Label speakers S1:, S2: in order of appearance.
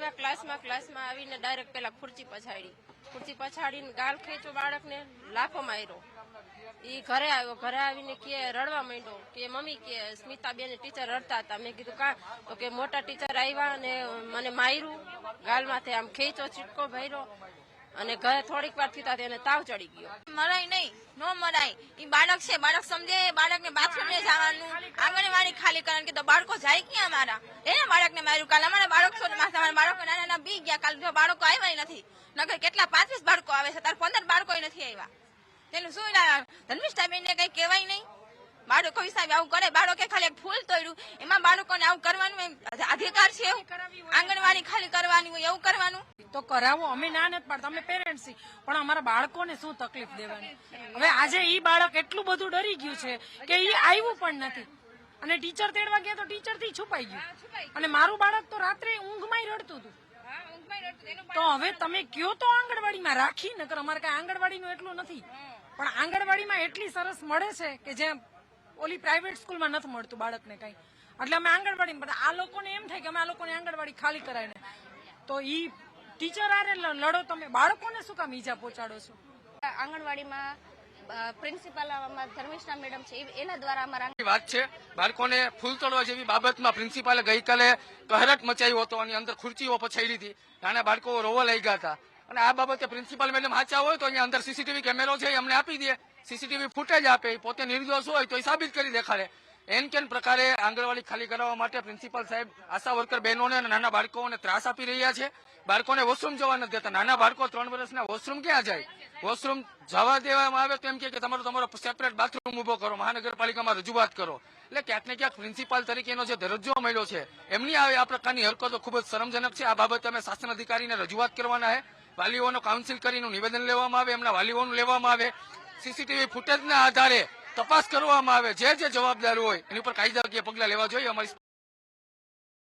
S1: આવ્યા ક્લાસમાં આવીને ડાયરેક્ટ પેલા ખુરચી પછાડીને ગાલ ખેંચો બાળકને લાફો માર્યો. ઈ ઘરે આવ્યો, ઘરે આવીને કે રડવા માંડ્યો કે મમ્મી કે સ્મિતાબેન ટીચર રડતા હતા. મેં કીધું કા? તો કે મોટા ટીચર આવ્યા અને મને માર્યું, ગાલમાંથી આમ ખેંચો ચીટકો ભર્યો અને ઘરે થોડીક વાર થતા એને તાવ ચડી ગયો.
S2: મરાય નહીં, નો મરાય. ઈ બાળક છે, બાળક સમજે. બાળકને બાથરૂમ ને જવાનું, આંગણવાડી ખાલી કરવાનું કે તો બાળકો જાય ક્યાં? અમારા એને બાળકને માર્યું. કાલે અમારા બાળકો બાળકો નાના બી ગયા. કાલે જો બાળકો આવ્યા નથી, નગર કેટલા 25 બાળકો આવે છે, તાર 15 બાળકો નથી આવ્યા. તેનું શું ધર્મિષ્ઠાબેન ને કઈ કહેવાય નહીં. બાળકો હિસાબે આવું કરે. બાળકે ખાલી એક ફૂલ તોડ્યું, એમાં બાળકોને આવું કરવાનું એમ અધિકાર છે? આંગણવાડી ખાલી કરવાની હોય એવું કરવાનું
S3: તો કરાવો. અમે ના નથી પાડતા, અમે પેરેન્ટ્સ છીએ, પણ અમારા બાળકોને શું તકલીફ દેવાની? હવે આજે ઈ બાળક એટલું બધું ડરી ગયું છે કે ઈ આવ્યું પણ નથી અને ટીચર તેડવા ગયા તો ટીચર થી છુપાઈ ગયું. અને મારું બાળક તો રાત્રે ઊંઘમાં રડતું હતું. તો હવે તમે કયો તો આંગણવાડીમાં રાખી, નકર અમારે કઈ આંગણવાડીનું એટલું નથી, પણ આંગણવાડીમાં એટલી સરસ મળે છે કે જે ઓલી પ્રાઇવેટ સ્કૂલમાં નથી મળતું બાળકને કઈ. એટલે અમે આંગણવાડીમાં, આ લોકોને એમ થાય કે અમે આ લોકોને આંગણવાડી ખાલી કરાવીને, તો ઈ ટીચર આરે લડો તમે, બાળકોને શું કામ ઈજા પહોંચાડો છો?
S4: આંગણવાડીમાં પ્રિન્સિપાલ ધર્મિષ્ઠા મેડમ છે, એના દ્વારા અમારા
S5: વાત છે. બાળકોને ફૂલ તોડવા જેવી બાબતમાં પ્રિન્સિપાલે ગઈકાલે કહેરટ મચાવ્યો હતો અને અંદર ખુરચીઓ પછાડી હતી. નાના બાળકો રોવા લઈ ગયા હતા. અને આ બાબતે પ્રિન્સિપાલ મેડમ સાચા હોય તો અહીંયા અંદર સીસીટીવી કેમેરો છે, અમને આપી દે. સીસીટીવી ફૂટેજ આપે, પોતે નિર્દોષ હોય તો એ સાબિત કરી દેખાડે. એન કેન પ્રકારે આંગણવાડી ખાલી કરાવવા માટે પ્રિન્સિપાલ સાહેબ આશા વર્કર બહેનોને અને નાના બાળકોને ત્રાસ આપી રહ્યા છે. બાળકોને વોશરૂમ જવા નથી દેતા. નાના બાળકો 3 વર્ષના વોશરૂમ ક્યાં જાય? વોશરૂમ જવા દેવામાં આવે તો એમ કે તમારો સેપરેટ બાથરૂમ ઉભો કરો, મહાનગરપાલિકામાં રજૂઆત કરો. એટલે ક્યાંક ને ક્યાંક પ્રિન્સિપાલ તરીકેનો જે દરજ્જો મળ્યો છે એમની આ પ્રકારની હરકતો ખૂબ જ શરમજનક છે. આ બાબતે અમે શાસન અધિકારીને રજૂઆત કરવાના છે. વાલીઓનો કાઉન્સિલ કરીને નિવેદન લેવામાં આવે, એમના વાલીઓનું લેવામાં આવે. સીસીટીવી ફૂટેજના આધારે તપાસ કરવામાં આવે. જે જવાબદાર હોય એની ઉપર કાયદાકીય પગલાં લેવા જોઈએ. અમારી